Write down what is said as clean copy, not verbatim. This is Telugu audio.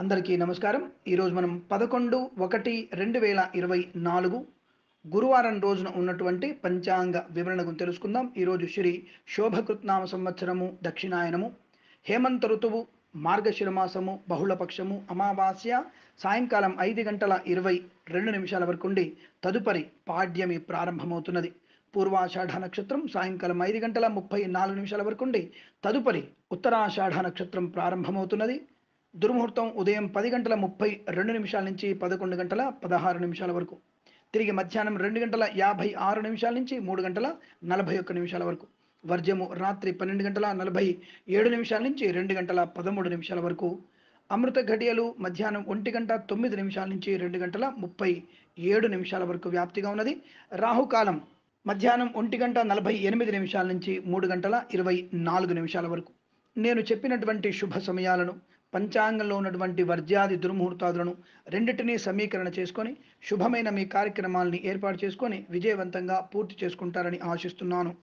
అందరికీ నమస్కారం. ఈరోజు మనం 11/1/2024 గురువారం రోజున ఉన్నటువంటి పంచాంగ వివరణ గురించి తెలుసుకుందాం. ఈరోజు శ్రీ శోభకృత్నామ సంవత్సరము దక్షిణాయనము, హేమంత ఋతువు, మార్గశిర మాసము, బహుళపక్షము, అమావాస్య సాయంకాలం 5:22 వరకు ఉండి తదుపరి పాడ్యమి ప్రారంభమవుతున్నది. పూర్వాషాఢ నక్షత్రం సాయంకాలం 5:34 వరకు ఉండి తదుపరి ఉత్తరాషాఢ నక్షత్రం ప్రారంభమవుతున్నది. దుర్ముహూర్తం ఉదయం 10:32 నుంచి 11:16 వరకు, తిరిగి మధ్యాహ్నం 2:56 నుంచి 3:41 వరకు, వర్జము రాత్రి 12:47 నుంచి 2:13 వరకు, అమృత ఘడియలు మధ్యాహ్నం 1:09 నుంచి 2:37 వరకు వ్యాప్తిగా ఉన్నది. రాహుకాలం మధ్యాహ్నం 1:48 నుంచి 3:24 వరకు. నేను చెప్పినటువంటి శుభ సమయాలను, పంచాంగంలో ఉన్నటువంటి వర్జ్యాది దుర్ముహూర్తాదులను రెండింటినీ సమీకరణ చేసుకొని శుభమైన మీ కార్యక్రమాలని ఏర్పాటు చేసుకొని విజయవంతంగా పూర్తి చేసుకుంటారని ఆశిస్తున్నాను.